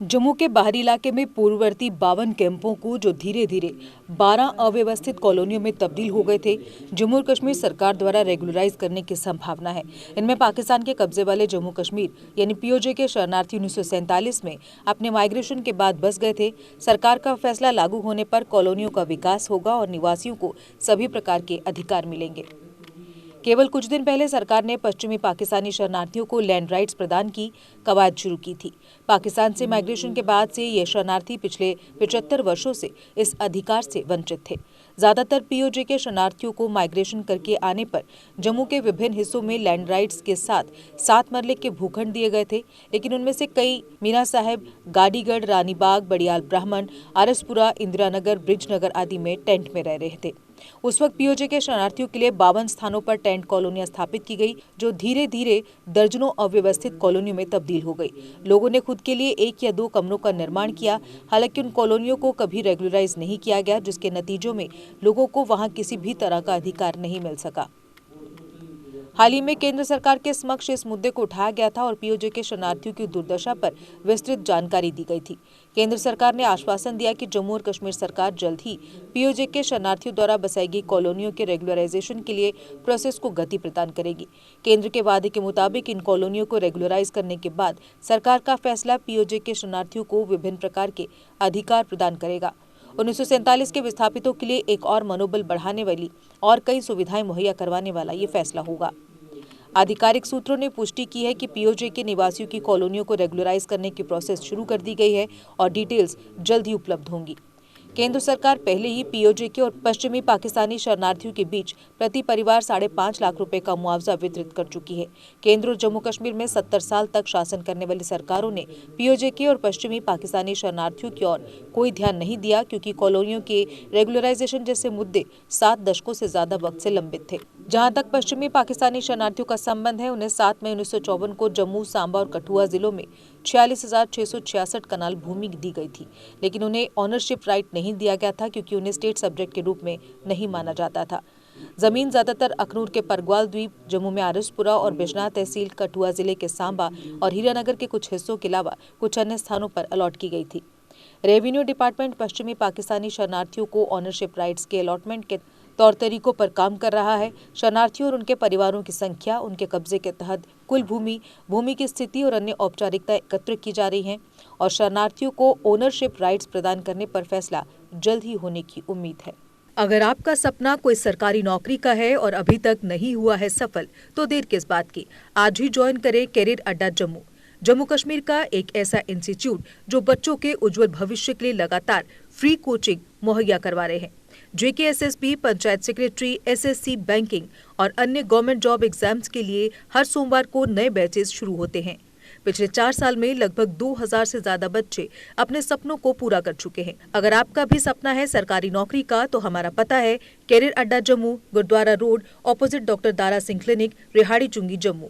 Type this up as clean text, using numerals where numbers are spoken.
जम्मू के बाहरी इलाके में पूर्ववर्ती 52 कैंपों को जो धीरे धीरे 12 अव्यवस्थित कॉलोनियों में तब्दील हो गए थे, जम्मू और कश्मीर सरकार द्वारा रेगुलराइज करने की संभावना है। इनमें पाकिस्तान के कब्जे वाले जम्मू कश्मीर यानी पीओजे के शरणार्थी 1947 में अपने माइग्रेशन के बाद बस गए थे। सरकार का फैसला लागू होने पर कॉलोनियों का विकास होगा और निवासियों को सभी प्रकार के अधिकार मिलेंगे। केवल कुछ दिन पहले सरकार ने पश्चिमी पाकिस्तानी शरणार्थियों को लैंड राइट्स प्रदान की कवायद शुरू की थी। पाकिस्तान से माइग्रेशन के बाद से ये शरणार्थी पिछले 75 वर्षों से इस अधिकार से वंचित थे। ज्यादातर पीओजे के शरणार्थियों को माइग्रेशन करके आने पर जम्मू के विभिन्न हिस्सों में लैंड राइट्स के साथ 7 मरले के भूखंड दिए गए थे, लेकिन उनमें से कई मीना साहिब, गाड़ीगढ़, रानीबाग, बड़ियाल ब्राह्मण, आरसपुरा, इंदिरा नगर, ब्रिज नगर आदि में टेंट में रह रहे थे। उस वक्त पीओजे के शरणार्थियों के लिए 52 स्थानों पर टेंट कॉलोनियां स्थापित की गई, जो धीरे धीरे दर्जनों अव्यवस्थित कॉलोनियों में तब्दील हो गई। लोगों ने खुद के लिए 1 या 2 कमरों का निर्माण किया। हालांकि उन कॉलोनियों को कभी रेगुलराइज नहीं किया गया, जिसके नतीजों में लोगों को वहां किसी भी तरह का अधिकार नहीं मिल सका। हाल ही में केंद्र सरकार के समक्ष इस मुद्दे को उठाया गया था और पीओजे के शरणार्थियों की दुर्दशा पर विस्तृत जानकारी दी गई थी। केंद्र सरकार ने आश्वासन दिया कि जम्मू और कश्मीर सरकार जल्द ही पीओजे के शरणार्थियों द्वारा बसाई गई कॉलोनियों के रेगुलराइजेशन के लिए प्रोसेस को गति प्रदान करेगी। केंद्र के वादे के मुताबिक इन कॉलोनियों को रेगुलराइज करने के बाद सरकार का फैसला पीओजे के शरणार्थियों को विभिन्न प्रकार के अधिकार प्रदान करेगा। 1947 के विस्थापितों के लिए एक और मनोबल बढ़ाने वाली और कई सुविधाएं मुहैया करवाने वाला ये फैसला होगा। आधिकारिक सूत्रों ने पुष्टि की है कि पीओजे के निवासियों की कॉलोनियों को रेगुलराइज करने की प्रोसेस शुरू कर दी गई है और डिटेल्स जल्द ही उपलब्ध होंगी। केंद्र सरकार पहले ही पीओजे के और पश्चिमी पाकिस्तानी शरणार्थियों के बीच प्रति परिवार 5.5 लाख रुपए का मुआवजा वितरित कर चुकी है। केंद्र और जम्मू कश्मीर में 70 साल तक शासन करने वाली सरकारों ने पीओजे के और पश्चिमी पाकिस्तानी शरणार्थियों की ओर कोई ध्यान नहीं दिया, क्योंकि कॉलोनियों के रेगुलराइजेशन जैसे मुद्दे 7 दशकों से ज्यादा वक्त से लंबित थे। जहां तक पश्चिमी पाकिस्तानी शरणार्थियों का संबंध है, उन्हें 7 मई 1954 को जम्मू, सांबा और कठुआ जिलों में 46,666 कनाल भूमि दी गई थी, लेकिन उन्हें ऑनरशिप राइट नहीं दिया गया था, क्योंकि उन्हें स्टेट सब्जेक्ट के रूप में नहीं माना जाता था। जमीन ज्यादातर अखनूर के परग्वाल द्वीप, जम्मू में आरसपुरा और बिजनौर तहसील, कठुआ जिले के सांबा और हीरानगर के कुछ हिस्सों के अलावा कुछ अन्य स्थानों पर अलॉट की गई थी। रेवेन्यू डिपार्टमेंट पश्चिमी पाकिस्तानी शरणार्थियों को ऑनरशिप राइट्स के अलॉटमेंट के तौर तरीकों पर काम कर रहा है। शरणार्थियों और उनके परिवारों की संख्या, उनके कब्जे के तहत कुल भूमि की स्थिति और अन्य औपचारिकताएं एकत्र की जा रही हैं और शरणार्थियों को ओनरशिप राइट्स प्रदान करने पर फैसला जल्द ही होने की उम्मीद है। अगर आपका सपना कोई सरकारी नौकरी का है और अभी तक नहीं हुआ है सफल, तो देर किस बात की। आज ही ज्वाइन करें कैरियर अड्डा जम्मू, जम्मू कश्मीर का एक ऐसा इंस्टीट्यूट जो बच्चों के उज्जवल भविष्य के लिए लगातार फ्री कोचिंग मुहैया करवा रहे हैं। JKSSB, panchayat secretary, SSC, banking और अन्य गवर्नमेंट जॉब एग्जाम्स के लिए हर सोमवार को नए बैचेस शुरू होते हैं। पिछले 4 साल में लगभग 2000 से ज्यादा बच्चे अपने सपनों को पूरा कर चुके हैं। अगर आपका भी सपना है सरकारी नौकरी का, तो हमारा पता है career Adda Jammu, Gurudwara road, opposite doctor Dara Singh clinic, Rehari Chungi, Jammu.